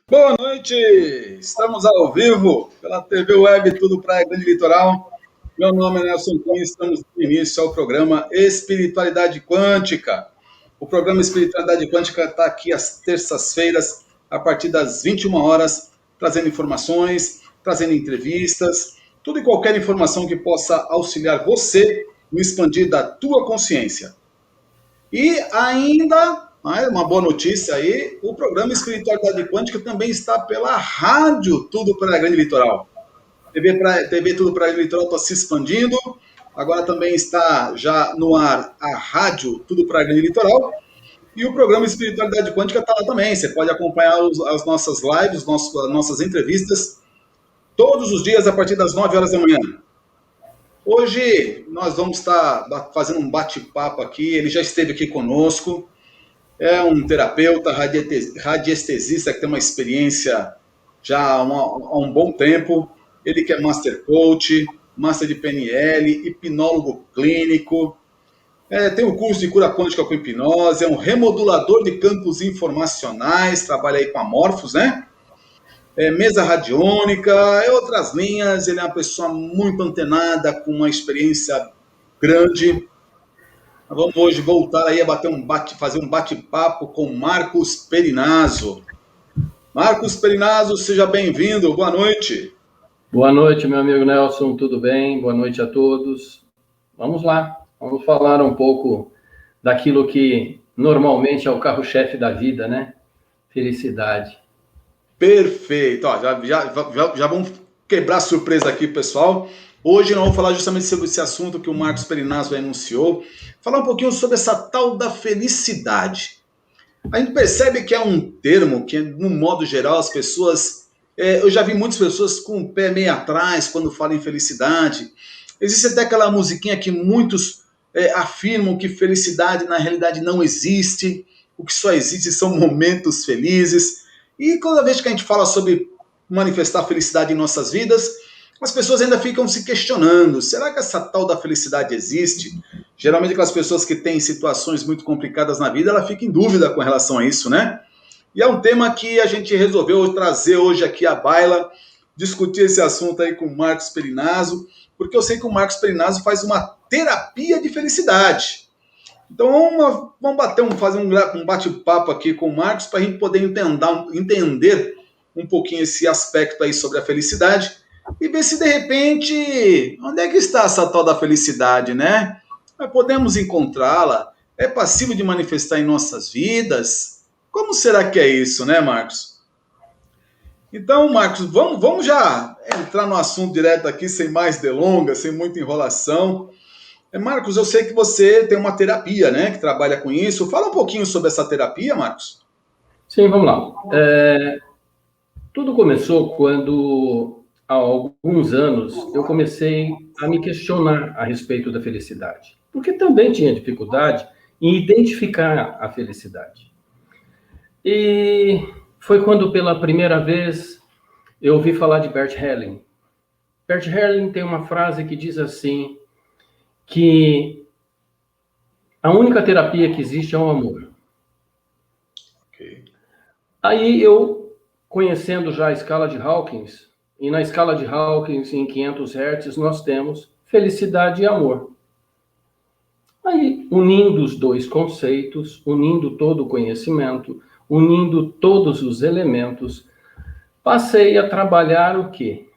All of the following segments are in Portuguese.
Boa noite! Estamos ao vivo pela TV Web Tudo Praia Grande Litoral. Meu nome é Nelson Cunha e estamos no início ao programa Espiritualidade Quântica. O programa Espiritualidade Quântica está aqui às terças-feiras, a partir das 21 horas, trazendo informações, trazendo entrevistas, tudo e qualquer informação que possa auxiliar você no expandir da tua consciência. E ainda, uma boa notícia aí, o programa Espiritualidade Quântica também está pela rádio Tudo para a Grande Litoral. TV Tudo para a Grande Litoral está se expandindo, agora também está já no ar a rádio Tudo para a Grande Litoral, e o programa Espiritualidade Quântica está lá também. Você pode acompanhar as nossas lives, nossas entrevistas, todos os dias a partir das 9 horas da manhã. Hoje nós vamos estar fazendo um bate-papo aqui, ele já esteve aqui conosco, é um terapeuta radiestesista que tem uma experiência já há um bom tempo. Ele que é Master Coach, Master de PNL, hipnólogo clínico, tem o curso de cura quântica com hipnose, é um remodulador de campos informacionais, trabalha aí com amorfos, né? Mesa radiônica, outras linhas. Ele é uma pessoa muito antenada, com uma experiência grande. Vamos hoje voltar aí a fazer um bate-papo com Marcos Perinazzo. Marcos Perinazzo, seja bem-vindo, boa noite. Boa noite, meu amigo Nelson, tudo bem? Boa noite a todos. Vamos lá, vamos falar um pouco daquilo que normalmente é o carro-chefe da vida, né? Felicidade. Perfeito, ó, já vamos quebrar a surpresa aqui, pessoal. Hoje nós vamos falar justamente sobre esse assunto que o Marcos Perinazzo anunciou, falar um pouquinho sobre essa tal da felicidade. A gente percebe que é um termo que, no modo geral, as pessoas... eu já vi muitas pessoas com o pé meio atrás quando falam em felicidade. Existe até aquela musiquinha que muitos afirmam que felicidade na realidade não existe, o que só existe são momentos felizes. E toda vez que a gente fala sobre manifestar felicidade em nossas vidas, as pessoas ainda ficam se questionando, será que essa tal da felicidade existe? Geralmente aquelas pessoas que têm situações muito complicadas na vida, ela fica em dúvida com relação a isso, né? E é um tema que a gente resolveu trazer hoje aqui à baila, discutir esse assunto aí com o Marcos Perinazzo, porque eu sei que o Marcos Perinazzo faz uma terapia de felicidade. Então vamos fazer um bate-papo aqui com o Marcos para a gente poder entender um pouquinho esse aspecto aí sobre a felicidade e ver se de repente, onde é que está essa tal da felicidade, né? Nós podemos encontrá-la? É passível de manifestar em nossas vidas? Como será que é isso, né, Marcos? Então, Marcos, vamos já entrar no assunto direto aqui, sem mais delongas, sem muita enrolação. Marcos, eu sei que você tem uma terapia, né, que trabalha com isso. Fala um pouquinho sobre essa terapia, Marcos. Sim, vamos lá. Tudo começou quando, há alguns anos, eu comecei a me questionar a respeito da felicidade. Porque também tinha dificuldade em identificar a felicidade. E foi quando, pela primeira vez, eu ouvi falar de Bert Helling. Bert Helling tem uma frase que diz assim, que a única terapia que existe é o amor. Okay. Aí eu, conhecendo já a escala de Hawkins, e na escala de Hawkins, em 500 Hz, nós temos felicidade e amor. Aí, unindo os dois conceitos, unindo todo o conhecimento, unindo todos os elementos, passei a trabalhar o quê?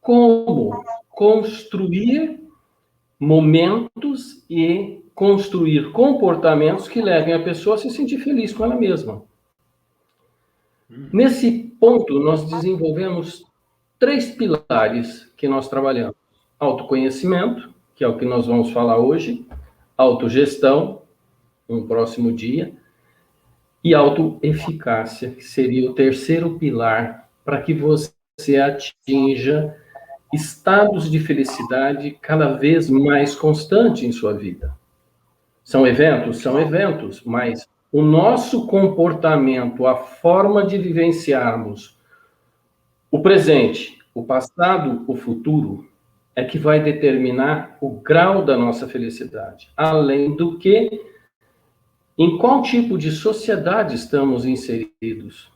Como construir momentos e construir comportamentos que levem a pessoa a se sentir feliz com ela mesma. Nesse ponto, nós desenvolvemos 3 pilares que nós trabalhamos. Autoconhecimento, que é o que nós vamos falar hoje, autogestão, um próximo dia, e autoeficácia, que seria o 3º pilar para que você atinja estados de felicidade cada vez mais constantes em sua vida. São eventos? São eventos, mas o nosso comportamento, a forma de vivenciarmos o presente, o passado, o futuro, é que vai determinar o grau da nossa felicidade. Além do que, em qual tipo de sociedade estamos inseridos?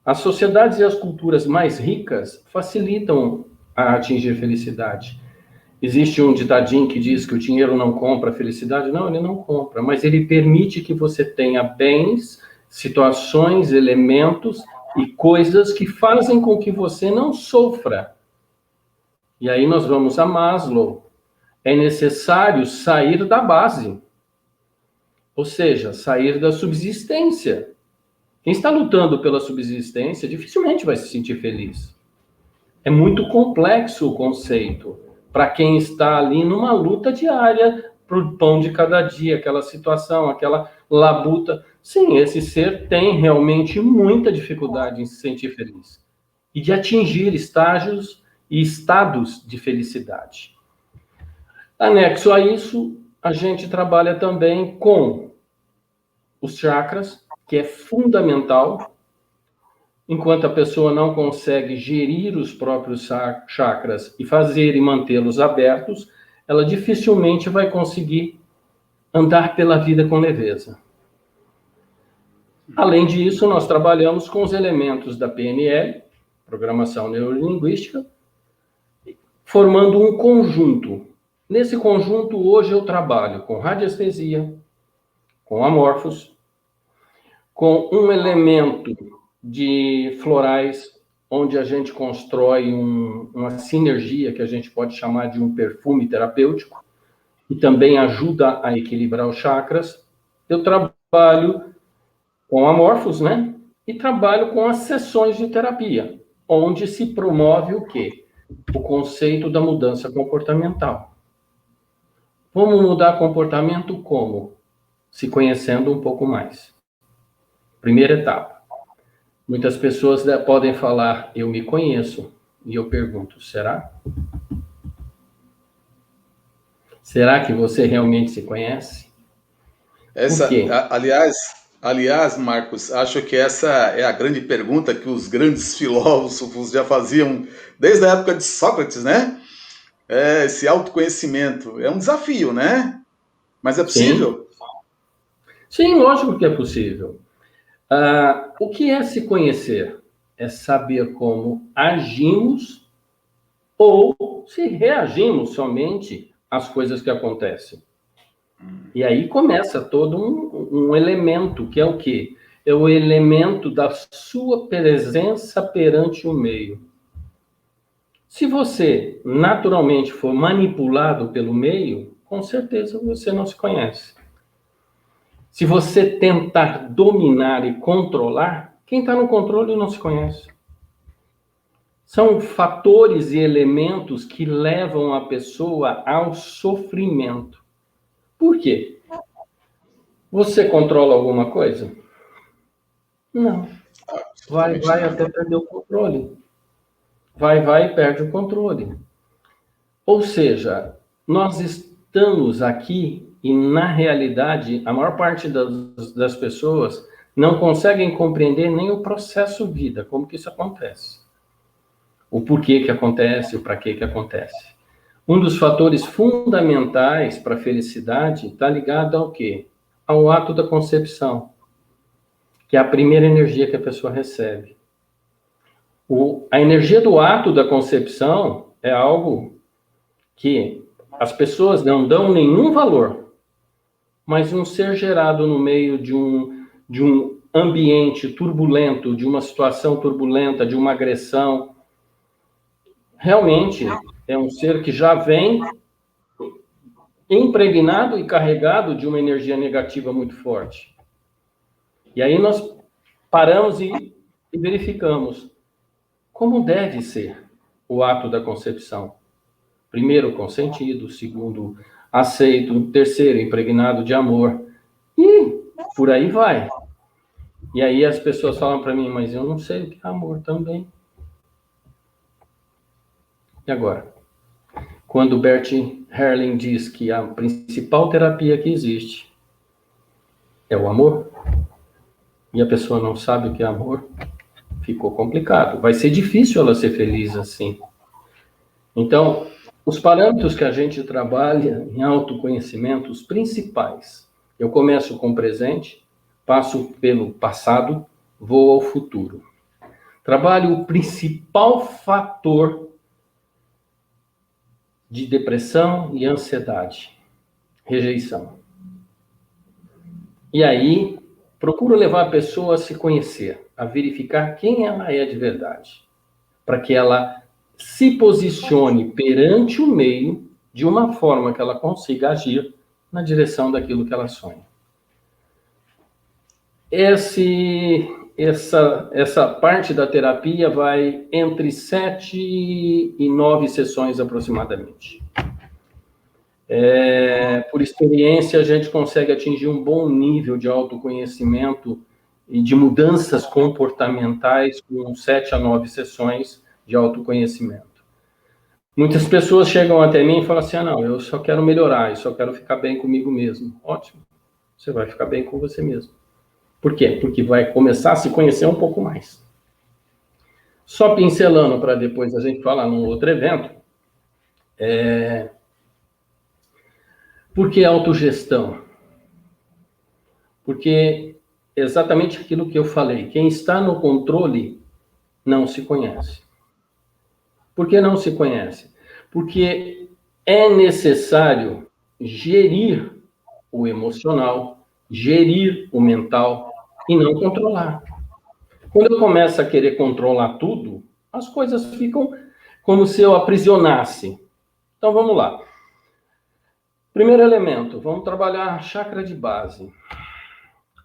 As sociedades e as culturas mais ricas facilitam a atingir felicidade. Existe um ditadinho que diz que o dinheiro não compra a felicidade. Não, ele não compra, mas ele permite que você tenha bens, situações, elementos e coisas que fazem com que você não sofra. E aí nós vamos a Maslow. É necessário sair da base, ou seja, sair da subsistência. Quem está lutando pela subsistência dificilmente vai se sentir feliz. É muito complexo o conceito para quem está ali numa luta diária pro pão de cada dia, aquela situação, aquela labuta. Sim, esse ser tem realmente muita dificuldade em se sentir feliz e de atingir estágios e estados de felicidade. Anexo a isso, a gente trabalha também com os chakras, que é fundamental. Enquanto a pessoa não consegue gerir os próprios chakras e fazer e mantê-los abertos, ela dificilmente vai conseguir andar pela vida com leveza. Além disso, nós trabalhamos com os elementos da PNL, Programação Neurolinguística, formando um conjunto. Nesse conjunto, hoje eu trabalho com radiestesia, com amorfos, com um elemento de florais, onde a gente constrói uma sinergia que a gente pode chamar de um perfume terapêutico, e também ajuda a equilibrar os chakras. Eu trabalho com amorfos, né? E trabalho com as sessões de terapia, onde se promove o quê? O conceito da mudança comportamental. Vamos mudar comportamento como? Se conhecendo um pouco mais. Primeira etapa. Muitas pessoas podem falar, eu me conheço. E eu pergunto, será? Será que você realmente se conhece? Essa, aliás, Marcos, acho que essa é a grande pergunta que os grandes filósofos já faziam desde a época de Sócrates, né? Esse autoconhecimento é um desafio, né? Mas é possível? Sim, lógico que é possível. O que é se conhecer? É saber como agimos ou se reagimos somente às coisas que acontecem. E aí começa todo um elemento, que é o quê? É o elemento da sua presença perante o meio. Se você naturalmente for manipulado pelo meio, com certeza você não se conhece. Se você tentar dominar e controlar, quem está no controle não se conhece. São fatores e elementos que levam a pessoa ao sofrimento. Por quê? Você controla alguma coisa? Não. Vai até perder o controle. Vai e perde o controle. Ou seja, nós estamos aqui e, na realidade, a maior parte das pessoas não conseguem compreender nem o processo vida, como que isso acontece. O porquê que acontece, o para que acontece. Um dos fatores fundamentais para a felicidade está ligado ao quê? Ao ato da concepção, que é a primeira energia que a pessoa recebe. A energia do ato da concepção é algo que as pessoas não dão nenhum valor, mas um ser gerado no meio de um ambiente turbulento, de uma situação turbulenta, de uma agressão, realmente é um ser que já vem impregnado e carregado de uma energia negativa muito forte. E aí nós paramos e verificamos como deve ser o ato da concepção. Primeiro, consentido. Segundo, aceito. Terceiro, impregnado de amor. E por aí vai. E aí as pessoas falam para mim, mas eu não sei o que é amor também. E agora? Quando Bert Hellinger diz que a principal terapia que existe é o amor, e a pessoa não sabe o que é amor, ficou complicado. Vai ser difícil ela ser feliz assim. Então, os parâmetros que a gente trabalha em autoconhecimento, os principais. Eu começo com o presente, passo pelo passado, vou ao futuro. trabalho o principal fator de depressão e ansiedade: rejeição. E aí, procuro levar a pessoa a se conhecer, a verificar quem ela é de verdade, para que ela se posicione perante o meio de uma forma que ela consiga agir na direção daquilo que ela sonha. Essa parte da terapia vai entre 7 e 9 sessões aproximadamente. Por experiência, a gente consegue atingir um bom nível de autoconhecimento e de mudanças comportamentais com 7 a 9 sessões de autoconhecimento. Muitas pessoas chegam até mim e falam assim: não, eu só quero melhorar, eu só quero ficar bem comigo mesmo. Ótimo, você vai ficar bem com você mesmo. Por quê? Porque vai começar a se conhecer um pouco mais. Só pincelando para depois a gente falar num outro evento, por que autogestão? Porque exatamente aquilo que eu falei, quem está no controle não se conhece. Por que não se conhece? Porque é necessário gerir o emocional, gerir o mental e não controlar. Quando eu começo a querer controlar tudo, as coisas ficam como se eu aprisionasse. Então vamos lá. Primeiro elemento, vamos trabalhar a chakra de base.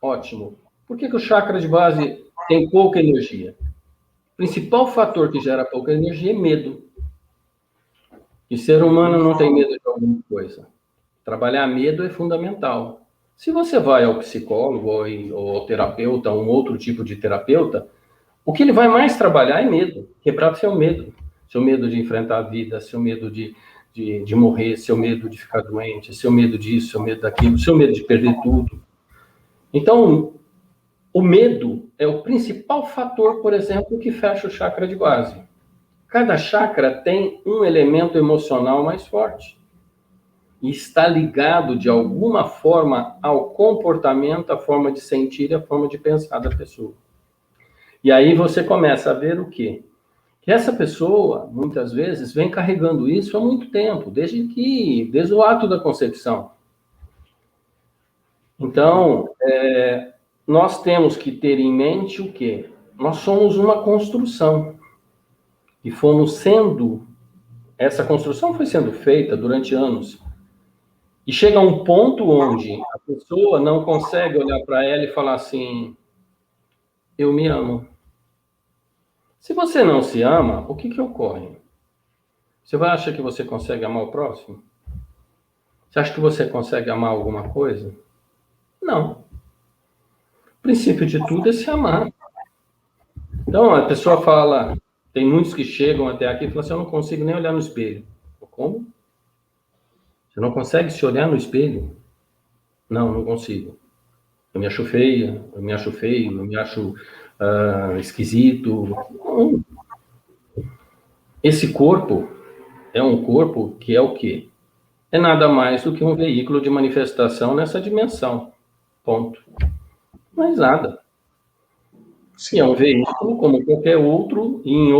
Ótimo. Por que o chakra de base tem pouca energia? O principal fator que gera pouca energia é medo. E ser humano não tem medo de alguma coisa. Trabalhar medo é fundamental. Se você vai ao psicólogo ou ao terapeuta, um outro tipo de terapeuta, o que ele vai mais trabalhar é medo. Quebrar seu medo. Seu medo de enfrentar a vida, seu medo de morrer, seu medo de ficar doente, seu medo disso, seu medo daquilo, seu medo de perder tudo. Então, o medo é o principal fator, por exemplo, que fecha o chakra de base. Cada chakra tem um elemento emocional mais forte. E está ligado, de alguma forma, ao comportamento, à forma de sentir e à forma de pensar da pessoa. E aí você começa a ver o quê? Que essa pessoa, muitas vezes, vem carregando isso há muito tempo, desde o ato da concepção. Então, nós temos que ter em mente o quê? Nós somos uma construção. E essa construção foi sendo feita durante anos. E chega um ponto onde a pessoa não consegue olhar para ela e falar assim: eu me amo. Se você não se ama, o que ocorre? Você vai achar que você consegue amar o próximo? Você acha que você consegue amar alguma coisa? Não. O princípio de tudo é se amar. Então, a pessoa fala, tem muitos que chegam até aqui e falam assim: eu não consigo nem olhar no espelho. Como? Você não consegue se olhar no espelho? Não consigo. Eu me acho feia, eu me acho feio, eu me acho esquisito. Não. Esse corpo é um corpo que é o quê? É nada mais do que um veículo de manifestação nessa dimensão. Ponto. Mais nada. Sim. É um veículo como qualquer outro, e em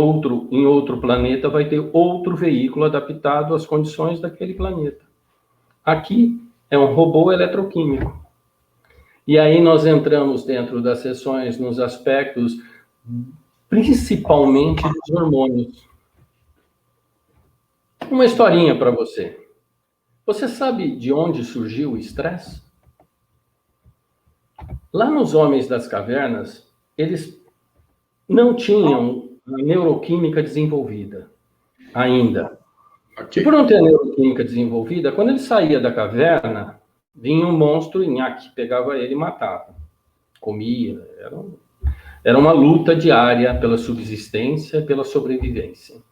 outro planeta vai ter outro veículo adaptado às condições daquele planeta. Aqui é um robô eletroquímico. E aí nós entramos dentro das sessões nos aspectos, principalmente dos hormônios. Uma historinha para você. Você sabe de onde surgiu o estresse? Lá nos homens das cavernas, eles não tinham a neuroquímica desenvolvida ainda. Okay. E por não ter a neuroquímica desenvolvida, quando ele saía da caverna, vinha um monstro e nhaque, pegava ele e matava. Comia. Era uma luta diária pela subsistência, pela sobrevivência.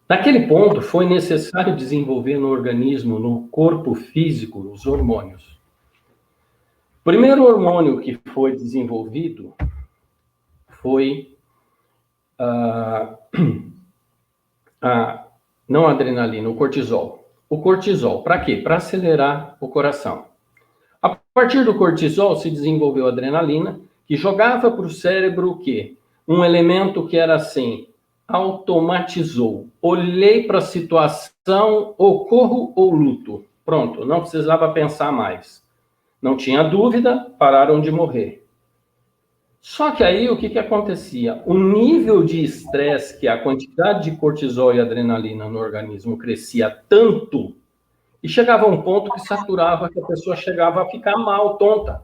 Naquele ponto, foi necessário desenvolver no organismo, no corpo físico, os hormônios. O primeiro hormônio que foi desenvolvido foi não a adrenalina, o cortisol. O cortisol, para quê? Para acelerar o coração. A partir do cortisol se desenvolveu a adrenalina, que jogava para o cérebro o quê? um elemento que era assim, automatizou. Olhei para a situação, ocorro ou luto. Pronto, não precisava pensar mais. Não tinha dúvida, pararam de morrer. Só que aí o que acontecia? O nível de estresse, que a quantidade de cortisol e adrenalina no organismo crescia tanto, e chegava a um ponto que saturava, que a pessoa chegava a ficar mal, tonta.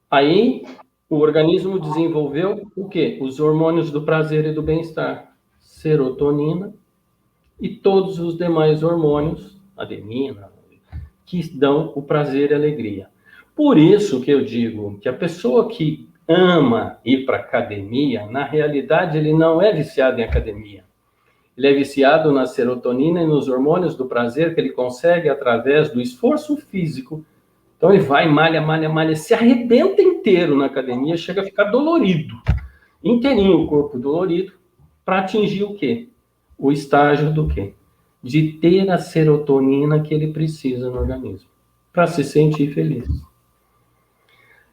Aí o organismo desenvolveu o quê? Os hormônios do prazer e do bem-estar. Serotonina e todos os demais hormônios, adenina, que dão o prazer e a alegria. Por isso que eu digo que a pessoa que ama ir para academia, na realidade ele não é viciado em academia. Ele é viciado na serotonina e nos hormônios do prazer que ele consegue através do esforço físico. Então ele vai, malha, malha, malha, se arrebenta inteiro na academia, chega a ficar dolorido. Inteirinho o corpo dolorido, para atingir o quê? O estágio do quê? De ter a serotonina que ele precisa no organismo, para se sentir feliz.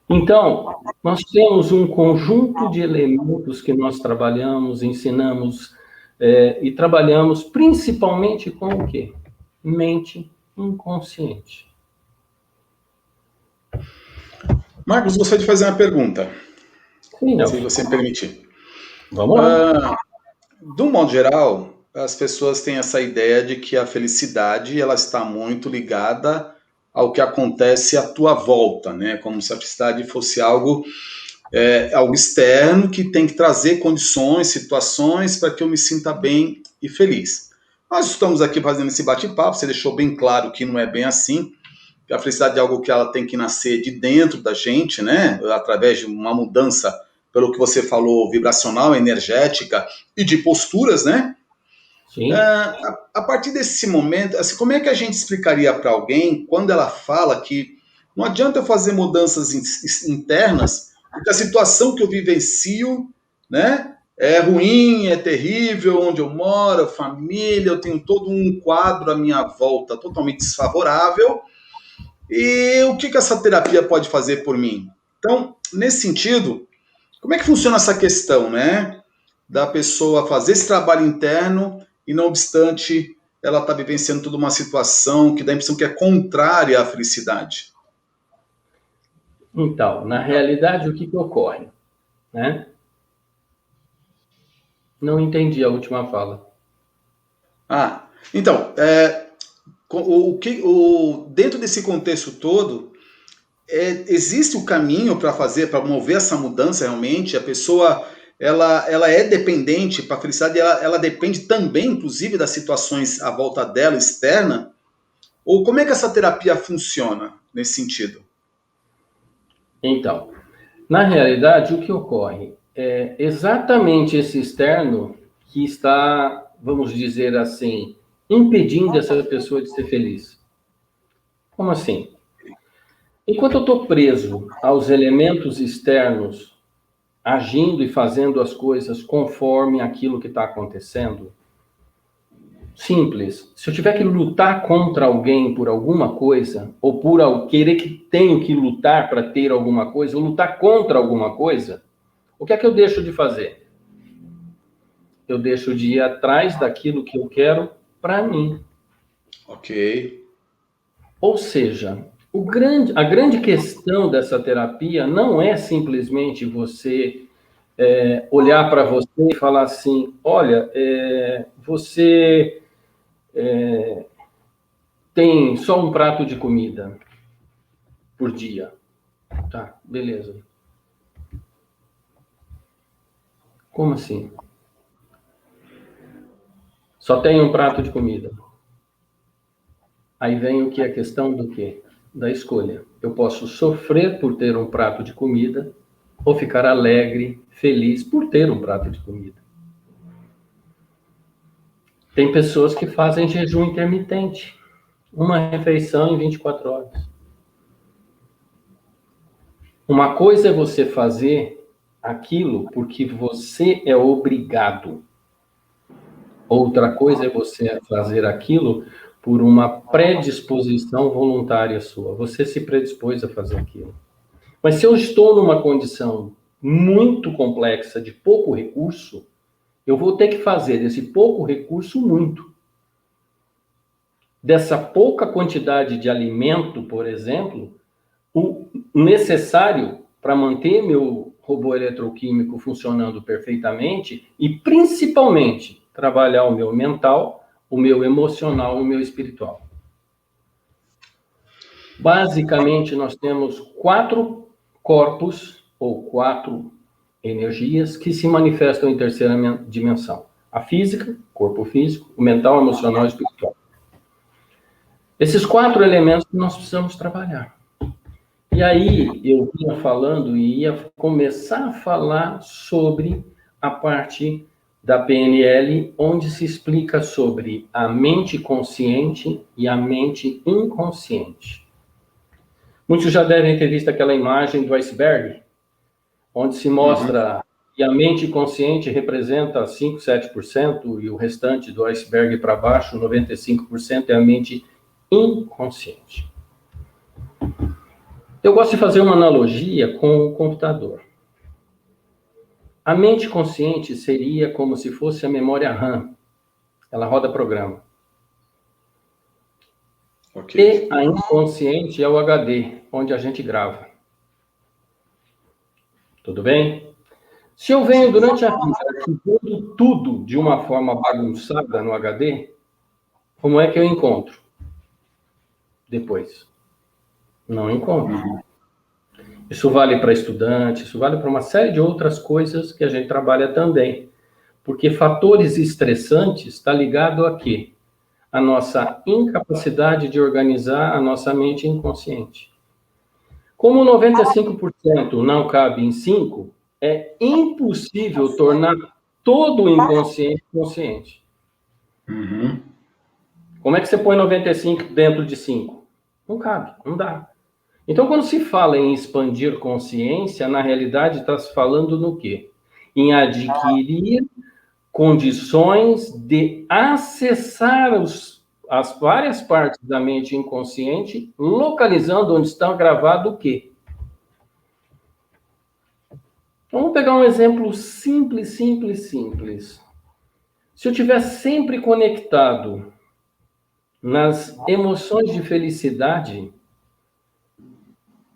Então, nós temos um conjunto de elementos que nós trabalhamos, ensinamos e trabalhamos principalmente com o quê? Mente inconsciente. Marcos, gostaria de fazer uma pergunta, Sim, se você me permitir. Vamos lá. De um modo geral, as pessoas têm essa ideia de que a felicidade ela está muito ligada ao que acontece à tua volta, né? Como se a felicidade fosse algo externo que tem que trazer condições, situações para que eu me sinta bem e feliz. Nós estamos aqui fazendo esse bate-papo, você deixou bem claro que não é bem assim, que a felicidade é algo que ela tem que nascer de dentro da gente, né? Através de uma mudança, pelo que você falou, vibracional, energética e de posturas, né? Sim. A partir desse momento, assim, como é que a gente explicaria para alguém quando ela fala que não adianta eu fazer mudanças internas, porque a situação que eu vivencio, né, é ruim, é terrível, onde eu moro, família, eu tenho todo um quadro à minha volta totalmente desfavorável, e o que essa terapia pode fazer por mim? Então, nesse sentido, como é que funciona essa questão, né? Da pessoa fazer esse trabalho interno e, não obstante, ela está vivenciando toda uma situação que dá a impressão que é contrária à felicidade. Então, na realidade, o que ocorre? Né? Não entendi a última fala. Então, dentro desse contexto todo, existe o caminho para fazer, para mover essa mudança realmente? A pessoa ela é dependente para a felicidade, ela depende também, inclusive, das situações à volta dela, externa? Ou como é que essa terapia funciona nesse sentido? Então, na realidade, o que ocorre é exatamente esse externo que está, vamos dizer assim, impedindo essa pessoa de ser feliz. Como assim? Enquanto eu estou preso aos elementos externos, agindo e fazendo as coisas conforme aquilo que está acontecendo, simples. Se eu tiver que lutar contra alguém por alguma coisa, ou por querer que tenho que lutar para ter alguma coisa, ou lutar contra alguma coisa, o que é que eu deixo de fazer? Eu deixo de ir atrás daquilo que eu quero para mim. Ok. Ou seja, a grande questão dessa terapia não é simplesmente você olhar para você e falar assim, olha, você tem só um prato de comida por dia. Tá, beleza. Como assim? Só tem um prato de comida. Aí vem o que é a questão do quê? Da escolha. Eu posso sofrer por ter um prato de comida ou ficar alegre, feliz por ter um prato de comida. Tem pessoas que fazem jejum intermitente. Uma refeição em 24 horas. Uma coisa é você fazer aquilo porque você é obrigado. Outra coisa é você fazer aquilo por uma predisposição voluntária sua. Você se predispôs a fazer aquilo. Mas se eu estou numa condição muito complexa, de pouco recurso, eu vou ter que fazer desse pouco recurso muito. Dessa pouca quantidade de alimento, por exemplo, o necessário para manter meu robô eletroquímico funcionando perfeitamente e, principalmente, trabalhar o meu mental, o meu emocional e o meu espiritual. Basicamente, nós temos 4 corpos ou 4 energias que se manifestam em terceira dimensão. A física, corpo físico, o mental, emocional e espiritual. Esses 4 elementos que nós precisamos trabalhar. E aí, eu vinha falando e ia começar a falar sobre a parte da PNL, onde se explica sobre a mente consciente e a mente inconsciente. Muitos já devem ter visto aquela imagem do iceberg, onde se mostra que a mente consciente representa 5, 7% e o restante do iceberg para baixo, 95%, é a mente inconsciente. Eu gosto de fazer uma analogia com o computador. A mente consciente seria como se fosse a memória RAM. Ela roda programa. Okay. E a inconsciente é o HD, onde a gente grava. Tudo bem? Se eu venho durante a vida arquivando tudo de uma forma bagunçada no HD, como é que eu encontro? Depois. Não encontro. Isso vale para estudante, isso vale para uma série de outras coisas que a gente trabalha também. Porque fatores estressantes está ligado a quê? A nossa incapacidade de organizar a nossa mente inconsciente. Como 95% não cabe em 5%, é impossível tornar todo o inconsciente consciente. Como é que você põe 95 dentro de 5? Não cabe, não dá. Então, quando se fala em expandir consciência, na realidade está se falando no quê? Em adquirir condições de acessar as várias partes da mente inconsciente, localizando onde está gravado o quê? Vamos pegar um exemplo simples. Se eu estiver sempre conectado nas emoções de felicidade,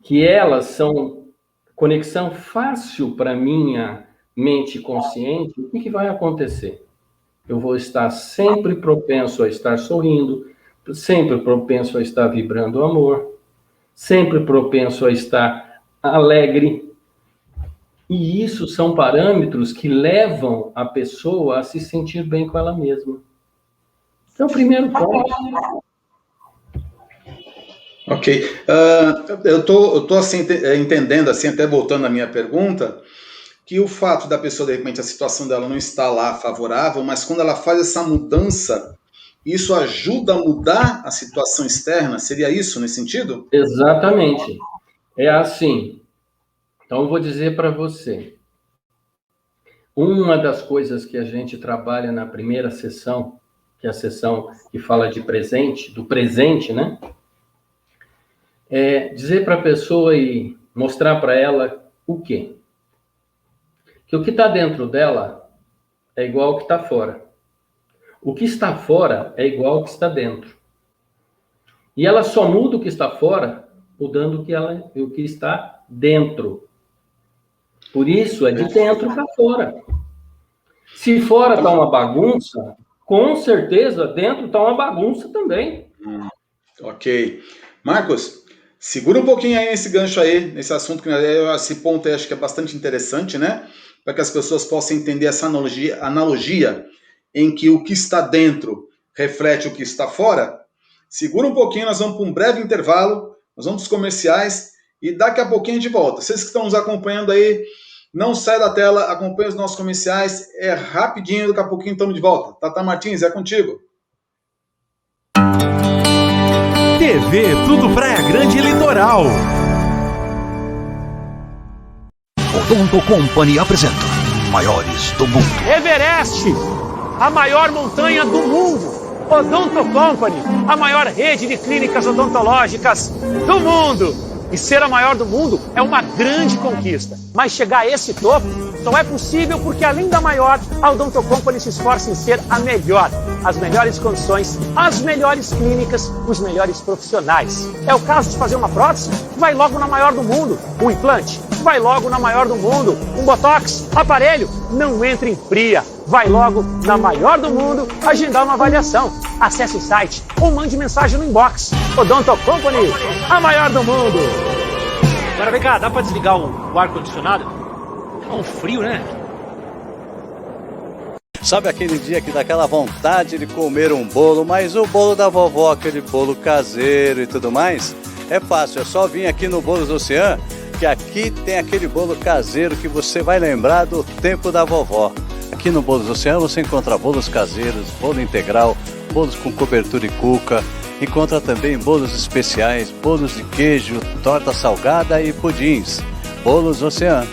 que elas são conexão fácil para minha mente consciente, o que vai acontecer? Eu vou estar sempre propenso a estar sorrindo, sempre propenso a estar vibrando amor, sempre propenso a estar alegre. E isso são parâmetros que levam a pessoa a se sentir bem com ela mesma. Então, o primeiro ponto. Ok. Eu tô assim, entendendo, assim, até voltando à minha pergunta, que o fato da pessoa, de repente, a situação dela não está lá favorável, mas quando ela faz essa mudança, isso ajuda a mudar a situação externa? Seria isso, nesse sentido? Exatamente. É assim. Então, eu vou dizer para você. Uma das coisas que a gente trabalha na primeira sessão, que é a sessão que fala de presente, do presente, né? É dizer para a pessoa e mostrar para ela o quê? Que o que está dentro dela é igual ao que está fora. O que está fora é igual ao que está dentro. E ela só muda o que está fora, mudando o que está dentro. Por isso, é de dentro para fora. Se fora está uma bagunça, com certeza, dentro está uma bagunça também. Ok. Marcos, segura um pouquinho aí esse gancho aí, nesse assunto, que esse ponto aí acho que é bastante interessante, né? Para que as pessoas possam entender essa analogia em que o que está dentro reflete o que está fora. Segura um pouquinho, nós vamos para um breve intervalo, nós vamos para os comerciais e daqui a pouquinho a gente volta. Vocês que estão nos acompanhando aí, não sai da tela, acompanhe os nossos comerciais, é rapidinho, daqui a pouquinho estamos de volta. Tata Martins, é contigo. TV Tudo Praia Grande Litoral. Odonto Company apresenta Maiores do Mundo. Everest, a maior montanha do mundo. Odonto Company, a maior rede de clínicas odontológicas do mundo. E ser a maior do mundo é uma grande conquista. Mas chegar a esse topo só é possível porque, além da maior, a Odonto Company se esforça em ser a melhor. As melhores condições, as melhores clínicas, os melhores profissionais. É o caso de fazer uma prótese? Vai logo na maior do mundo. Um implante? Vai logo na maior do mundo. Um botox? Aparelho? Não entre em fria. Vai logo na maior do mundo agendar uma avaliação. Acesse o site ou mande mensagem no inbox. Odonto Company, a maior do mundo. Agora vem cá, dá pra desligar o ar-condicionado? Tá um frio, né? Sabe aquele dia que dá aquela vontade de comer um bolo, mas o bolo da vovó, aquele bolo caseiro e tudo mais? É fácil, é só vir aqui no Bolos Ocean, que aqui tem aquele bolo caseiro que você vai lembrar do tempo da vovó. Aqui no Bolos Ocean você encontra bolos caseiros, bolo integral, bolos com cobertura e cuca, encontra também bolos especiais, bolos de queijo, torta salgada e pudins. Bolos Ocean.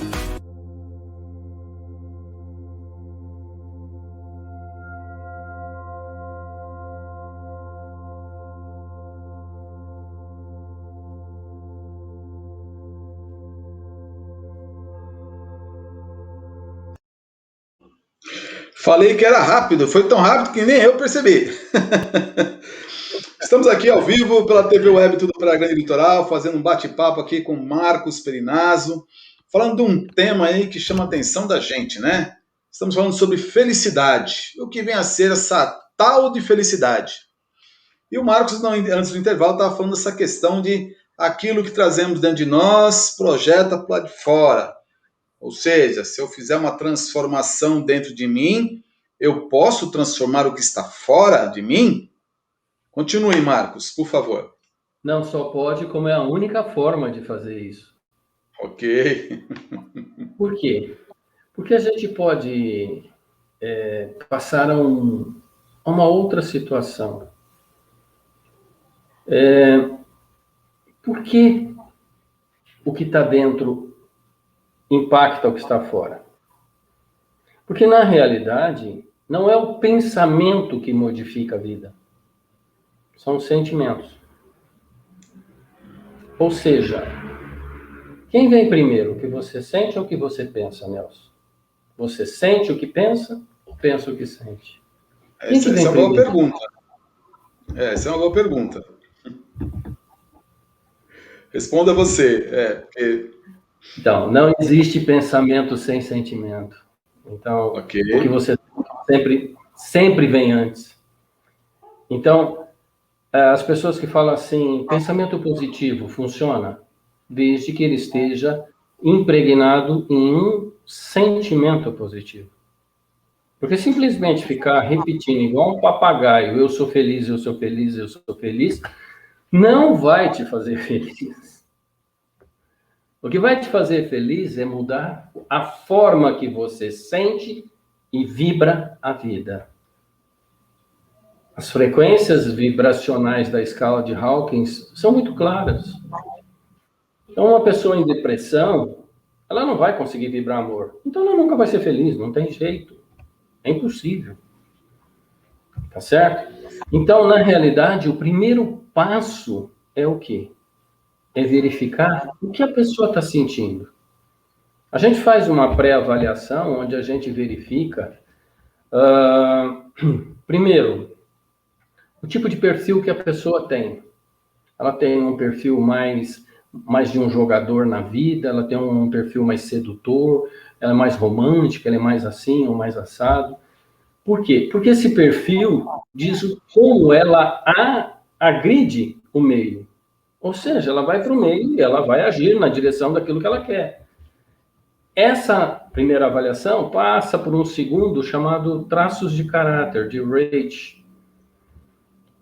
Falei que era rápido, foi tão rápido que nem eu percebi. Estamos aqui ao vivo pela TV Web Tudo para a Grande Litoral, fazendo um bate-papo aqui com Marcos Perinazzo, falando de um tema aí que chama a atenção da gente, né? Estamos falando sobre felicidade, o que vem a ser essa tal de felicidade. E o Marcos, antes do intervalo, estava falando dessa questão de aquilo que trazemos dentro de nós, projeta para lá de fora. Ou seja, se eu fizer uma transformação dentro de mim, eu posso transformar o que está fora de mim? Continue, Marcos, por favor. Não só pode, como é a única forma de fazer isso. Ok. Por quê? Porque a gente pode passar a uma outra situação. Por que o que está dentro impacta o que está fora? Porque, na realidade, não é o pensamento que modifica a vida. São os sentimentos. Ou seja, quem vem primeiro? O que você sente ou o que você pensa, Nelson? Você sente o que pensa ou pensa o que sente? Essa é uma boa pergunta. Essa é uma boa pergunta. Responda você. Então, não existe pensamento sem sentimento. Então, okay. O que você sempre vem antes. Então, as pessoas que falam assim, pensamento positivo funciona desde que ele esteja impregnado em um sentimento positivo. Porque simplesmente ficar repetindo igual um papagaio, eu sou feliz, eu sou feliz, eu sou feliz, não vai te fazer feliz. O que vai te fazer feliz é mudar a forma que você sente e vibra a vida. As frequências vibracionais da escala de Hawkins são muito claras. Então, uma pessoa em depressão, ela não vai conseguir vibrar amor. Então, ela nunca vai ser feliz, não tem jeito. É impossível. Tá certo? Então, na realidade, o primeiro passo é o quê? É verificar o que a pessoa está sentindo. A gente faz uma pré-avaliação onde a gente verifica, primeiro, o tipo de perfil que a pessoa tem. Ela tem um perfil mais de um jogador na vida, ela tem um perfil mais sedutor, ela é mais romântica, ela é mais assim ou mais assado. Por quê? Porque esse perfil diz como ela agride o meio. Ou seja, ela vai para o meio e ela vai agir na direção daquilo que ela quer. Essa primeira avaliação passa por um segundo chamado traços de caráter, de Reich,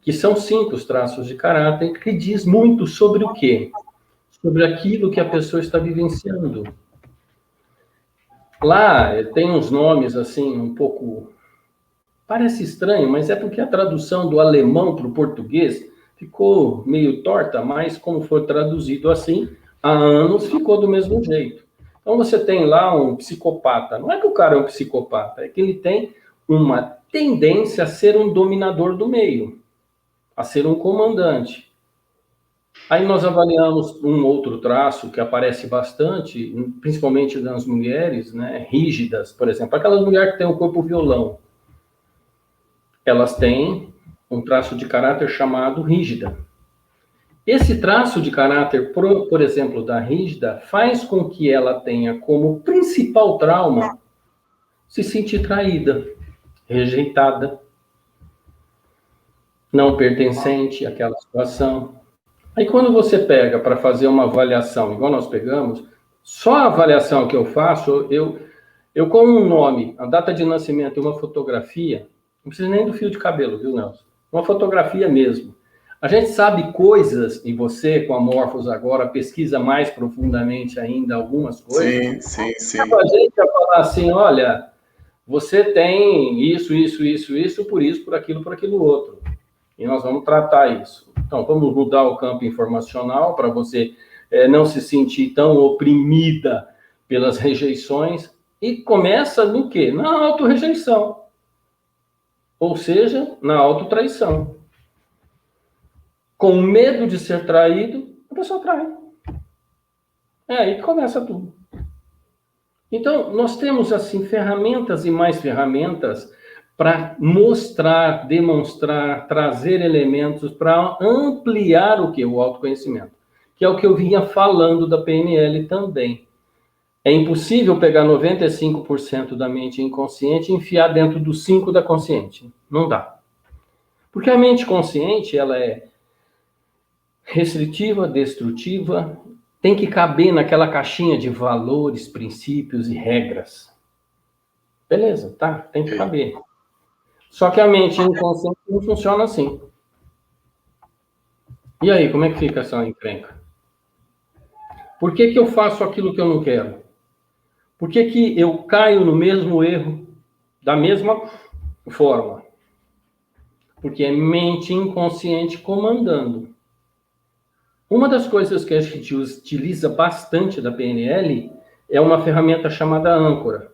que são 5 traços de caráter que diz muito sobre o quê? Sobre aquilo que a pessoa está vivenciando. Lá tem uns nomes assim um pouco... Parece estranho, mas é porque a tradução do alemão para o português ficou meio torta, mas como foi traduzido assim, há anos ficou do mesmo jeito. Então você tem lá um psicopata. Não é que o cara é um psicopata, é que ele tem uma tendência a ser um dominador do meio, a ser um comandante. Aí nós avaliamos um outro traço que aparece bastante, principalmente nas mulheres, né, rígidas, por exemplo. Aquelas mulheres que têm o corpo violão, elas têm um traço de caráter chamado rígida. Esse traço de caráter, por exemplo, da rígida, faz com que ela tenha como principal trauma se sentir traída, rejeitada, não pertencente àquela situação. Aí quando você pega para fazer uma avaliação, igual nós pegamos, só a avaliação que eu faço, eu com um nome, a data de nascimento e uma fotografia, não precisa nem do fio de cabelo, viu, Nelson? Uma fotografia mesmo. A gente sabe coisas, e você, com a Morphos agora, pesquisa mais profundamente ainda algumas coisas. Sim. A gente vai falar assim, olha, você tem isso, por aquilo outro. E nós vamos tratar isso. Então, vamos mudar o campo informacional para você não se sentir tão oprimida pelas rejeições. E começa no quê? Na autorrejeição. Ou seja, na autotraição. Com medo de ser traído, a pessoa trai. É aí que começa tudo. Então, nós temos, assim, ferramentas e mais ferramentas para mostrar, demonstrar, trazer elementos para ampliar o que? O autoconhecimento. Que é o que eu vinha falando da PNL também. É impossível pegar 95% da mente inconsciente e enfiar dentro do 5% da consciente. Não dá. Porque a mente consciente, ela é restritiva, destrutiva, tem que caber naquela caixinha de valores, princípios e regras. Beleza, tá? Tem que caber. Só que a mente inconsciente não funciona assim. E aí, como é que fica essa encrenca? Por que eu faço aquilo que eu não quero? Por que eu caio no mesmo erro, da mesma forma? Porque é mente inconsciente comandando. Uma das coisas que a gente utiliza bastante da PNL é uma ferramenta chamada âncora.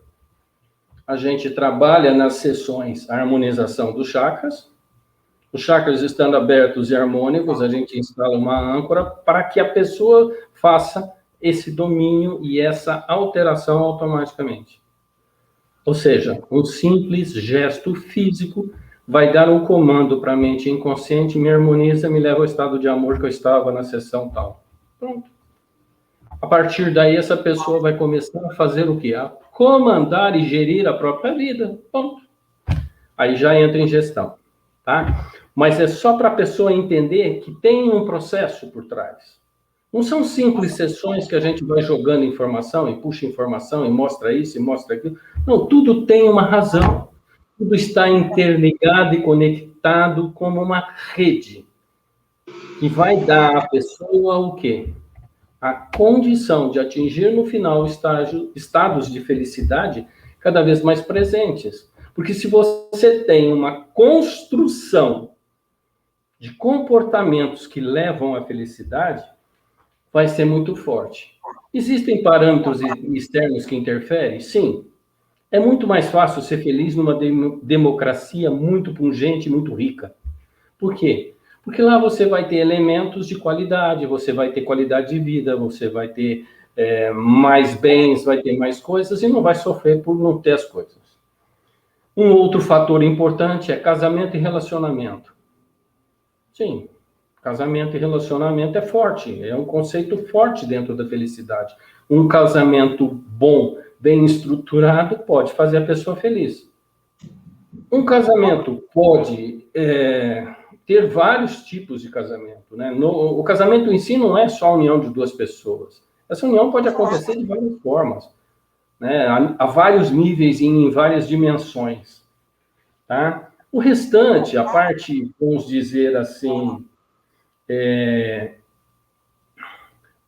A gente trabalha nas sessões a harmonização dos chakras. Os chakras estando abertos e harmônicos, a gente instala uma âncora para que a pessoa faça esse domínio e essa alteração automaticamente. Ou seja, um simples gesto físico vai dar um comando para a mente inconsciente, me harmoniza, me leva ao estado de amor que eu estava na sessão tal. Pronto. A partir daí, essa pessoa vai começar a fazer o quê? A comandar e gerir a própria vida. Ponto. Aí já entra em gestão, tá? Mas é só para a pessoa entender que tem um processo por trás. Não são simples sessões que a gente vai jogando informação e puxa informação e mostra isso e mostra aquilo. Não, tudo tem uma razão. Tudo está interligado e conectado como uma rede que vai dar à pessoa o quê? A condição de atingir no final estados de felicidade cada vez mais presentes. Porque se você tem uma construção de comportamentos que levam à felicidade, vai ser muito forte. Existem parâmetros externos que interferem? Sim. É muito mais fácil ser feliz numa democracia muito pungente, muito rica. Por quê? Porque lá você vai ter elementos de qualidade, você vai ter qualidade de vida, você vai ter mais bens, vai ter mais coisas e não vai sofrer por não ter as coisas. Um outro fator importante é casamento e relacionamento. Sim, casamento e relacionamento é forte, é um conceito forte dentro da felicidade. Um casamento bom, bem estruturado, pode fazer a pessoa feliz. Um casamento pode ter vários tipos de casamento, né? O casamento em si não é só a união de duas pessoas. Essa união pode acontecer de várias formas, né? Há vários níveis e em várias dimensões, tá? O restante, a parte, vamos dizer assim,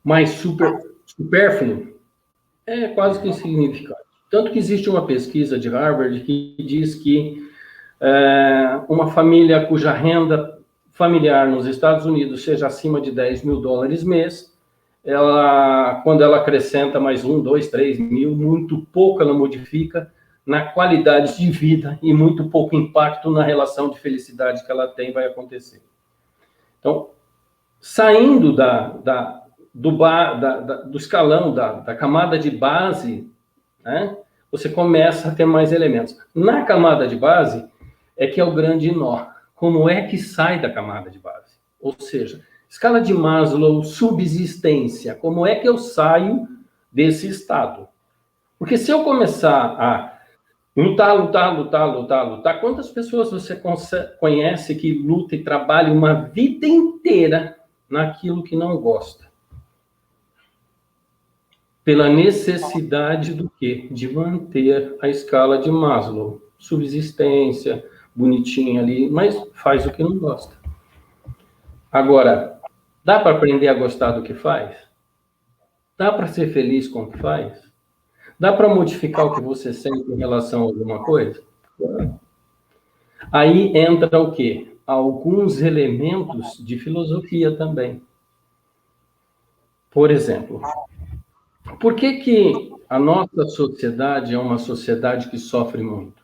mais supérfluo, é quase que insignificante. Tanto que existe uma pesquisa de Harvard que diz que uma família cuja renda familiar nos Estados Unidos seja acima de $10 mil mês, quando ela acrescenta mais 1, 2, 3 mil, muito pouco ela modifica na qualidade de vida e muito pouco impacto na relação de felicidade que ela tem vai acontecer. Então, Saindo do escalão, da camada de base, né, você começa a ter mais elementos. Na camada de base é que é o grande nó. Como é que sai da camada de base? Ou seja, escala de Maslow, subsistência. Como é que eu saio desse estado? Porque se eu começar a lutar, quantas pessoas você conhece que luta e trabalha uma vida inteira naquilo que não gosta? Pela necessidade do quê? De manter a escala de Maslow. Subsistência, bonitinha ali, mas faz o que não gosta. Agora, dá para aprender a gostar do que faz? Dá para ser feliz com o que faz? Dá para modificar o que você sente em relação a alguma coisa? Aí entra o quê? Alguns elementos de filosofia também. Por exemplo, por que a nossa sociedade é uma sociedade que sofre muito?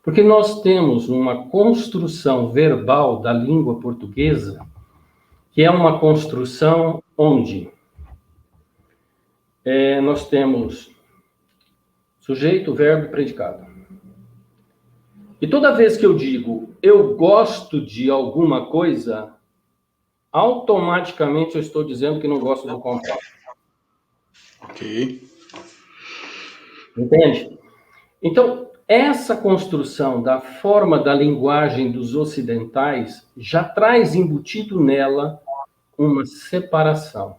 Porque nós temos uma construção verbal da língua portuguesa que é uma construção onde nós temos sujeito, verbo e predicado. E toda vez que eu digo eu gosto de alguma coisa, automaticamente eu estou dizendo que não gosto do contrário. Ok. Entende? Então, essa construção da forma da linguagem dos ocidentais já traz embutido nela uma separação.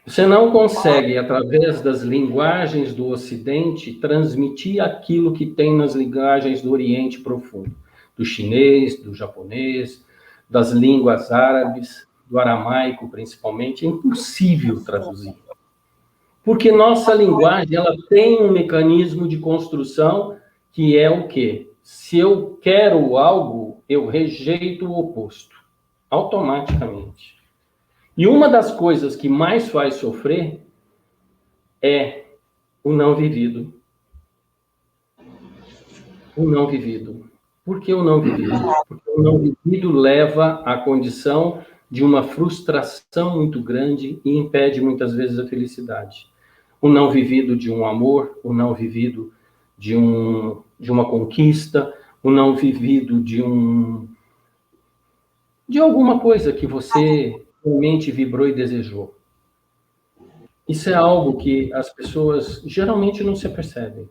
Você não consegue, através das linguagens do Ocidente, transmitir aquilo que tem nas linguagens do Oriente Profundo, do chinês, do japonês, das línguas árabes, do aramaico, principalmente. É impossível traduzir. Porque nossa linguagem ela tem um mecanismo de construção que é o quê? Se eu quero algo, eu rejeito o oposto, automaticamente. E uma das coisas que mais faz sofrer é o não vivido. O não vivido. Por que o não vivido? Porque o não vivido leva à condição de uma frustração muito grande e impede muitas vezes a felicidade. O não vivido de um amor, o não vivido de uma conquista, o não vivido de alguma coisa que você realmente vibrou e desejou. Isso é algo que as pessoas geralmente não se apercebem.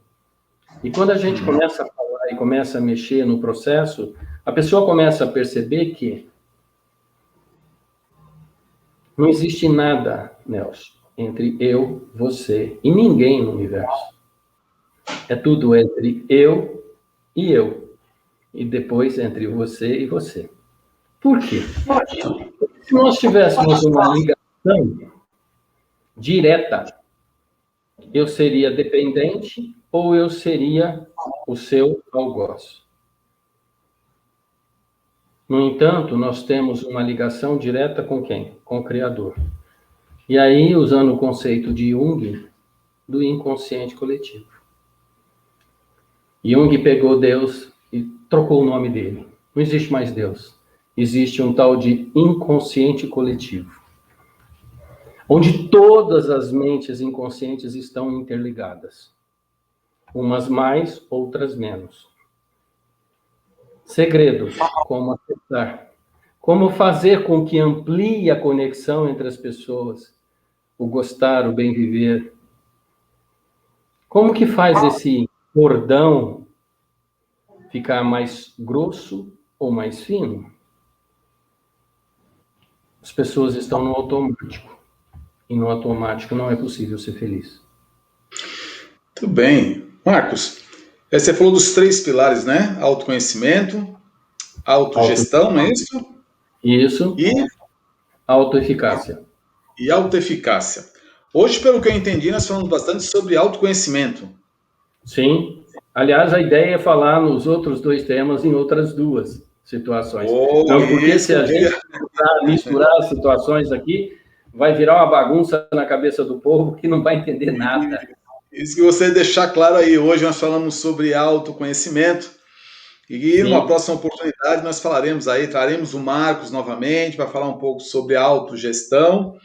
E quando a gente começa a falar e começa a mexer no processo, a pessoa começa a perceber que não existe nada, Nelson, entre eu, você e ninguém no universo. É tudo entre eu e eu. E depois entre você e você. Por quê? Se nós tivéssemos uma ligação direta, eu seria dependente ou eu seria o seu algoz. No entanto, nós temos uma ligação direta com quem? Com o Criador. E aí, usando o conceito de Jung, do inconsciente coletivo. Jung pegou Deus e trocou o nome dele. Não existe mais Deus. Existe um tal de inconsciente coletivo, onde todas as mentes inconscientes estão interligadas. Umas mais, outras menos. Segredos, como acessar, como fazer com que amplie a conexão entre as pessoas, o gostar, o bem viver. Como que faz esse cordão ficar mais grosso ou mais fino? As pessoas estão no automático. E no automático não é possível ser feliz. Tudo bem. Marcos, você falou dos 3 pilares, né? Autoconhecimento, autogestão, não é isso? Isso. E autoeficácia. E autoeficácia. Hoje, pelo que eu entendi, nós falamos bastante sobre autoconhecimento. Sim. Aliás, a ideia é falar nos outros 2 temas em outras 2 situações. Então, porque se a gente misturar as situações aqui, vai virar uma bagunça na cabeça do povo que não vai entender nada. Isso que você deixar claro aí. Hoje nós falamos sobre autoconhecimento. E numa próxima oportunidade nós falaremos aí, traremos o Marcos novamente para falar um pouco sobre autogestão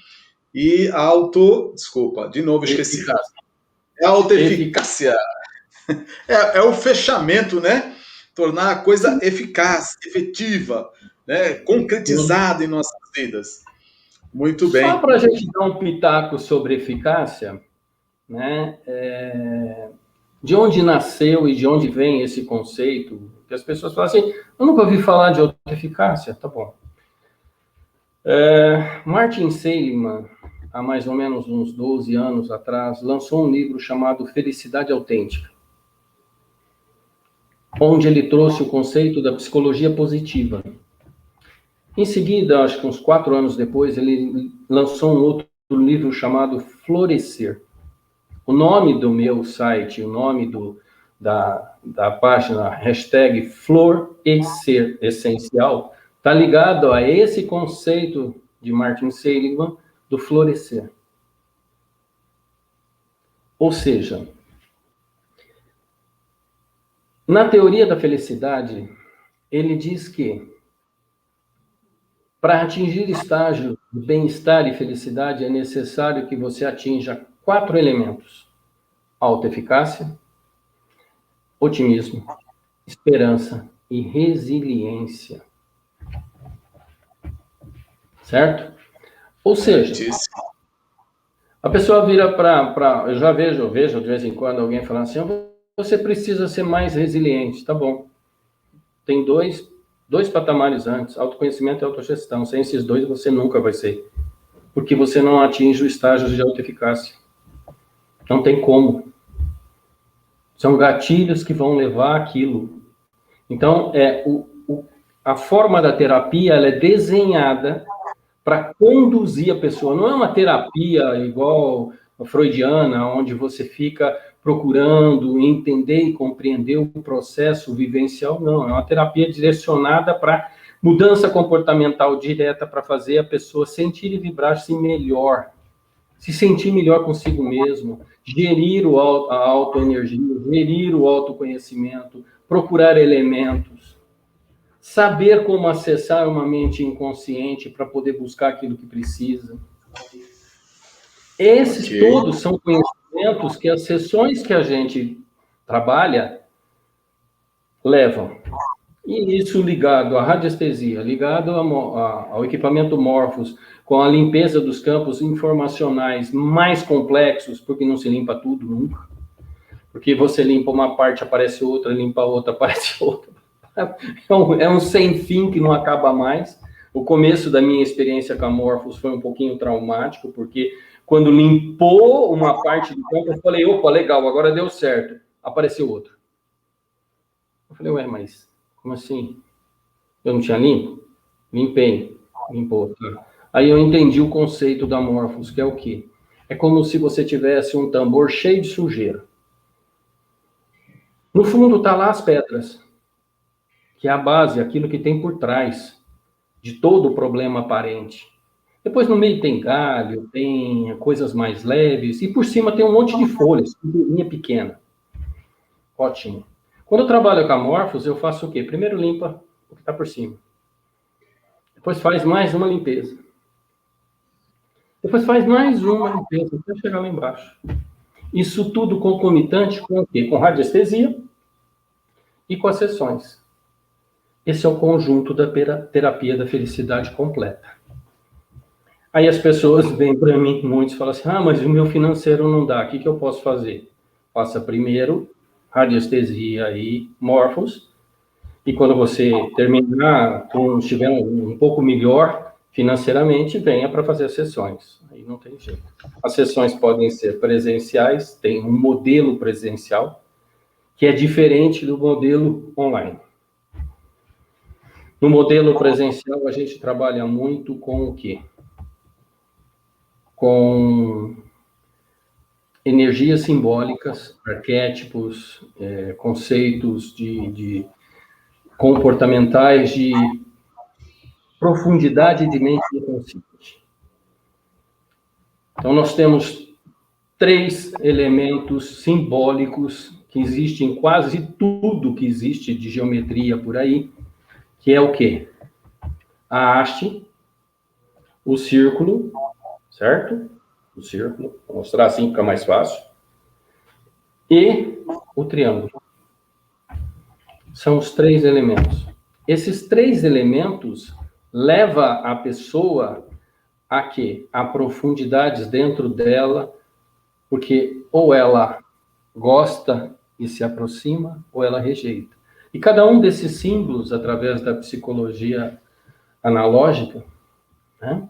e desculpa, de novo esqueci. Eficácia. É a autoeficácia. É o fechamento, né? Tornar a coisa eficaz, efetiva, né? Concretizada em nossas vidas. Muito bem. Só para a gente dar um pitaco sobre eficácia, né? De onde nasceu e de onde vem esse conceito? Que as pessoas falam assim, eu nunca ouvi falar de autoeficácia. Tá bom. Martin Seligman, há mais ou menos uns 12 anos atrás, lançou um livro chamado Felicidade Autêntica, onde ele trouxe o conceito da psicologia positiva. Em seguida, acho que uns 4 anos depois, ele lançou um outro livro chamado Florescer. O nome do meu site, o nome da página, hashtag Florescer Essencial, está ligado a esse conceito de Martin Seligman do florescer. Ou seja, na teoria da felicidade, ele diz que para atingir estágio de bem-estar e felicidade é necessário que você atinja 4 elementos: autoeficácia, otimismo, esperança e resiliência. Certo? Ou seja, a pessoa vira para... Eu já vejo de vez em quando alguém falando assim, você precisa ser mais resiliente. Tá bom. Tem dois patamares antes, autoconhecimento e autogestão. Sem esses dois, você nunca vai ser. Porque você não atinge o estágio de autoeficácia. Não tem como. São gatilhos que vão levar aquilo. Então, a forma da terapia ela é desenhada para conduzir a pessoa. Não é uma terapia igual a freudiana, onde você fica procurando entender e compreender o processo vivencial. Não, é uma terapia direcionada para mudança comportamental direta, para fazer a pessoa sentir e vibrar-se melhor, se sentir melhor consigo mesmo, gerir a autoenergia, gerir o autoconhecimento, procurar elementos, saber como acessar uma mente inconsciente para poder buscar aquilo que precisa. Esses todos são conhecimentos que as sessões que a gente trabalha levam. E isso ligado à radiestesia, ligado ao equipamento Morphos, com a limpeza dos campos informacionais mais complexos, porque não se limpa tudo nunca. Porque você limpa uma parte, aparece outra, limpa outra, aparece outra. É um sem fim que não acaba mais. O começo da minha experiência com a Morphos foi um pouquinho traumático, porque quando limpou uma parte do campo, eu falei, opa, legal, agora deu certo. Apareceu outra. Eu falei, ué, mas como assim? Eu não tinha limpo? Limpei. Limpou. Tá. Aí eu entendi o conceito da Morphos, que é o quê? É como se você tivesse um tambor cheio de sujeira. No fundo tá lá as pedras, que é a base, aquilo que tem por trás de todo o problema aparente. Depois no meio tem galho, tem coisas mais leves, e por cima tem um monte de folhas, linha pequena. Ótimo. Quando eu trabalho com a Morphos, eu faço o quê? Primeiro limpa o que está por cima. Depois faz mais uma limpeza. Depois faz mais uma limpeza, até chegar lá embaixo. Isso tudo concomitante com o quê? Com radiestesia e com as sessões. Esse é o conjunto da terapia da felicidade completa. Aí as pessoas vêm para mim, muitos falam assim, mas o meu financeiro não dá, o que eu posso fazer? Faça primeiro radiestesia e Morphos, e quando você terminar, estiver um pouco melhor financeiramente, venha para fazer as sessões. Aí não tem jeito. As sessões podem ser presenciais, tem um modelo presencial, que é diferente do modelo online. No modelo presencial, a gente trabalha muito com o quê? Com energias simbólicas, arquétipos, conceitos de comportamentais de profundidade de mente inconsciente. Então, nós temos 3 elementos simbólicos que existe em quase tudo que existe de geometria por aí, que é o quê? A haste, o círculo, certo? O círculo, vou mostrar assim, fica mais fácil. E o triângulo. São os 3 elementos. Esses 3 elementos levam a pessoa a quê? A profundidades dentro dela, porque ou ela gosta e se aproxima, ou ela rejeita. E cada um desses símbolos, através da psicologia analógica, né,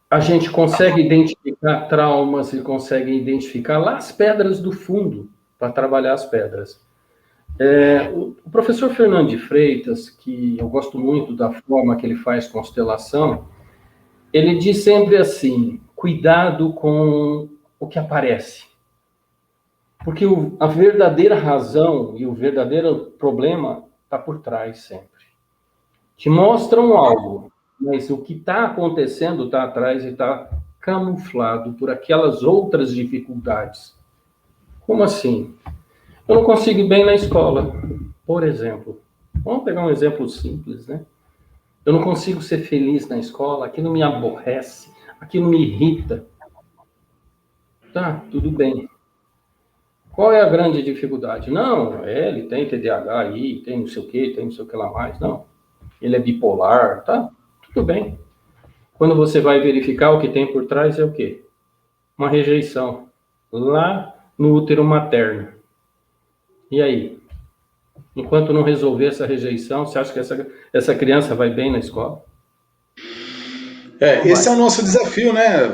a gente consegue identificar traumas e consegue identificar lá as pedras do fundo, para trabalhar as pedras. O professor Fernando de Freitas, que eu gosto muito da forma que ele faz constelação, ele diz sempre assim, cuidado com o que aparece. Porque a verdadeira razão e o verdadeiro problema está por trás sempre. Te mostram algo, mas o que está acontecendo está atrás e está camuflado por aquelas outras dificuldades. Como assim? Eu não consigo ir bem na escola, por exemplo. Vamos pegar um exemplo simples, né? Eu não consigo ser feliz na escola, aquilo me aborrece, aquilo me irrita. Tá, tudo bem. Qual é a grande dificuldade? Não, ele tem TDAH aí, tem não sei o que, tem não sei o que lá mais. Não, ele é bipolar, tá, tudo bem. Quando você vai verificar o que tem por trás é o quê? Uma rejeição, lá no útero materno. E aí? Enquanto não resolver essa rejeição, você acha que essa criança vai bem na escola? Esse é o nosso desafio, né,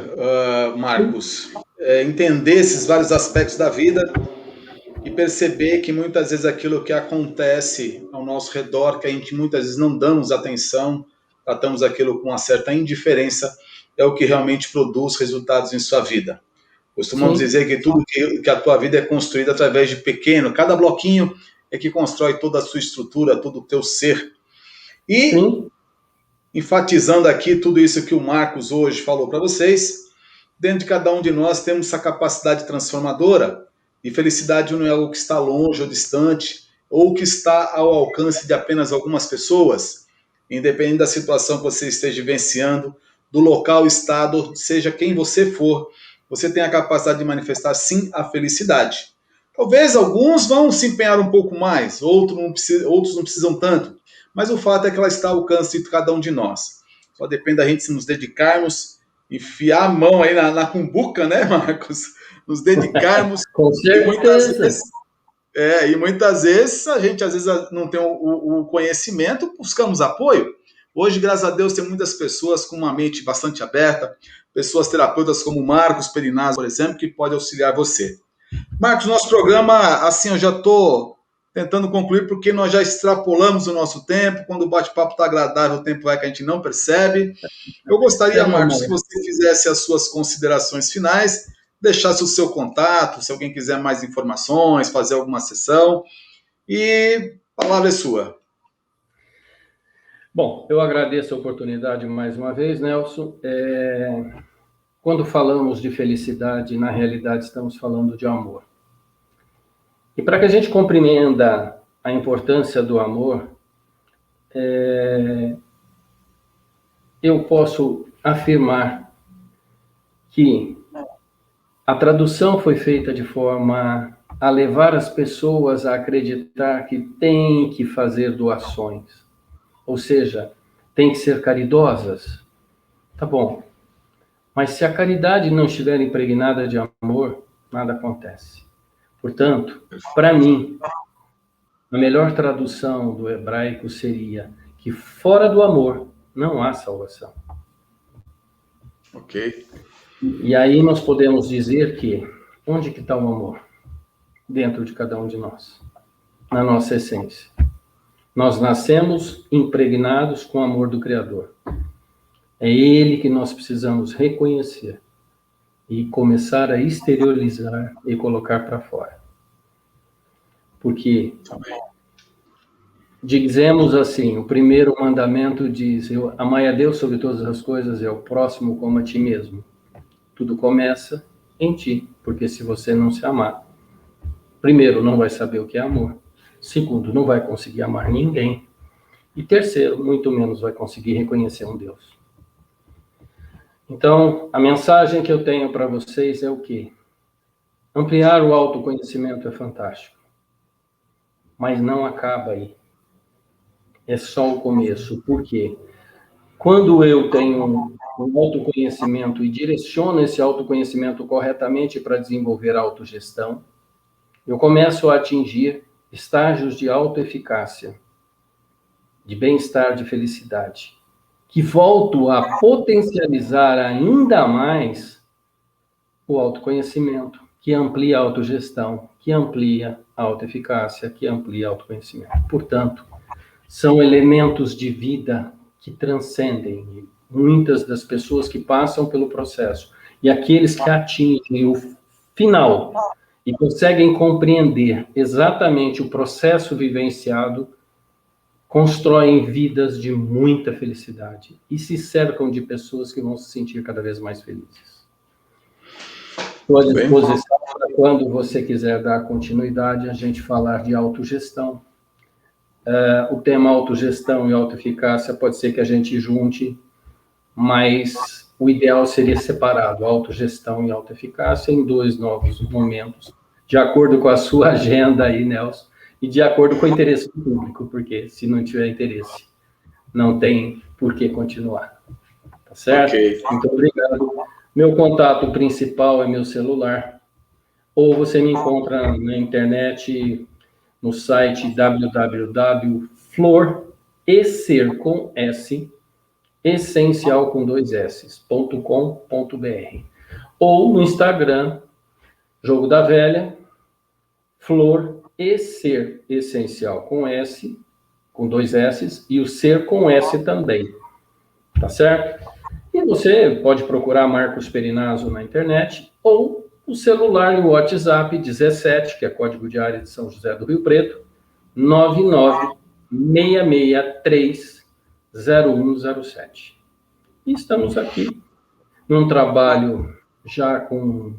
Marcos? Entender esses vários aspectos da vida e perceber que muitas vezes aquilo que acontece ao nosso redor, que a gente muitas vezes não damos atenção, tratamos aquilo com uma certa indiferença, é o que realmente produz resultados em sua vida. Costumamos dizer que tudo que a tua vida é construída através de pequeno, cada bloquinho é que constrói toda a sua estrutura, todo o teu ser. E, enfatizando aqui tudo isso que o Marcos hoje falou para vocês, dentro de cada um de nós temos essa capacidade transformadora, e felicidade não é algo que está longe ou distante, ou que está ao alcance de apenas algumas pessoas, independente da situação que você esteja vivenciando, do local, estado, seja quem você for, você tem a capacidade de manifestar, sim, a felicidade. Talvez alguns vão se empenhar um pouco mais, outros não precisam tanto, mas o fato é que ela está ao alcance de cada um de nós. Só depende da gente se nos dedicarmos, enfiar a mão aí na cumbuca, né, Marcos? Nos dedicarmos. Com certeza. E muitas vezes a gente às vezes não tem o conhecimento, buscamos apoio. Hoje, graças a Deus, tem muitas pessoas com uma mente bastante aberta, pessoas terapeutas como Marcos Perinazzo, por exemplo, que pode auxiliar você. Marcos, nosso programa, assim, eu já estou tentando concluir porque nós já extrapolamos o nosso tempo. Quando o bate-papo está agradável, o tempo vai que a gente não percebe. Eu gostaria, Marcos, que você fizesse as suas considerações finais, deixasse o seu contato, se alguém quiser mais informações, fazer alguma sessão. E a palavra é sua. Bom, eu agradeço a oportunidade mais uma vez, Nelson. Quando falamos de felicidade, na realidade estamos falando de amor. E para que a gente compreenda a importância do amor, eu posso afirmar que a tradução foi feita de forma a levar as pessoas a acreditar que tem que fazer doações. Ou seja, tem que ser caridosas. Tá bom. Mas se a caridade não estiver impregnada de amor, nada acontece. Portanto, para mim, a melhor tradução do hebraico seria que fora do amor não há salvação. Ok. E aí nós podemos dizer que onde que está o amor? Dentro de cada um de nós, na nossa essência. Nós nascemos impregnados com o amor do Criador. É Ele que nós precisamos reconhecer e começar a exteriorizar e colocar para fora. Porque dizemos assim, o primeiro mandamento diz, amai a Deus sobre todas as coisas e ao próximo como a ti mesmo. Tudo começa em ti, porque se você não se amar, primeiro, não vai saber o que é amor. Segundo, não vai conseguir amar ninguém. E terceiro, muito menos vai conseguir reconhecer um Deus. Então, a mensagem que eu tenho para vocês é o quê? Ampliar o autoconhecimento é fantástico. Mas não acaba aí. É só o começo. Por quê? Quando eu tenho um autoconhecimento e direciono esse autoconhecimento corretamente para desenvolver a autogestão, eu começo a atingir estágios de autoeficácia, de bem-estar, de felicidade, que volto a potencializar ainda mais o autoconhecimento, que amplia a autogestão, que amplia a autoeficácia, que amplia o autoconhecimento. Portanto, são elementos de vida que transcendem muitas das pessoas que passam pelo processo e aqueles que atingem o final e conseguem compreender exatamente o processo vivenciado, constroem vidas de muita felicidade e se cercam de pessoas que vão se sentir cada vez mais felizes. Estou à disposição para quando você quiser dar continuidade a gente falar de autogestão. O tema autogestão e autoeficácia pode ser que a gente junte, mas o ideal seria separado, autogestão e autoeficácia, em 2 novos momentos, de acordo com a sua agenda aí, Nelson, e de acordo com o interesse do público, porque se não tiver interesse, não tem por que continuar. Tá certo? Ok. Muito obrigado. Meu contato principal é meu celular, ou você me encontra na internet, no site www.florecer, com S, essencial com 2 S.com.br, ou no Instagram, Jogo da Velha, Flor e Ser, essencial com S, com 2 S, e o ser com S também, tá certo? E você pode procurar Marcos Perinazzo na internet, ou o celular e o WhatsApp 17, que é código de área de São José do Rio Preto, 996630107. E estamos aqui num trabalho já com,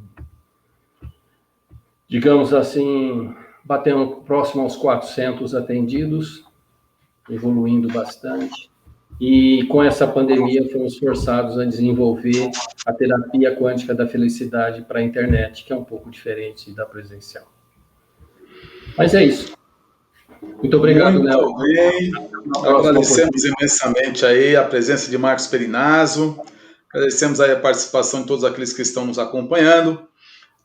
digamos assim, batendo próximo aos 400 atendidos, evoluindo bastante. E com essa pandemia fomos forçados a desenvolver a terapia quântica da felicidade para a internet, que é um pouco diferente da presencial. Mas é isso. Muito obrigado, Léo. Muito bem. Agradecemos imensamente aí a presença de Marcos Perinazzo. Agradecemos aí a participação de todos aqueles que estão nos acompanhando.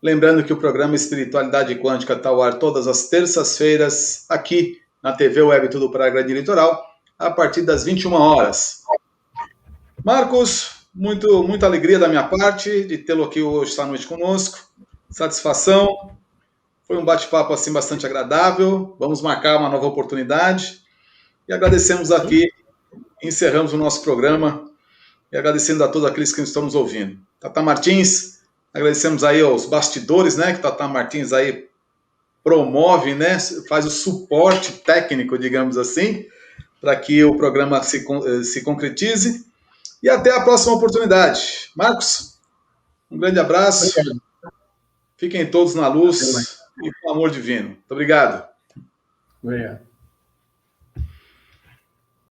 Lembrando que o programa Espiritualidade Quântica está ao ar todas as terças-feiras aqui na TV Web Tudo para a Grande Litoral, a partir das 21 horas. Marcos, muita alegria da minha parte de tê-lo aqui hoje, esta noite conosco. Satisfação. Foi um bate-papo assim bastante agradável. Vamos marcar uma nova oportunidade. E agradecemos aqui, encerramos o nosso programa e agradecendo a todos aqueles que estão nos ouvindo. Tata Martins, agradecemos aí aos bastidores, né, que Tata Martins aí promove, né, faz o suporte técnico, digamos assim, para que o programa se concretize. E até a próxima oportunidade. Marcos, um grande abraço. Obrigado. Fiquem todos na luz e com o amor divino. Muito obrigado. Obrigado.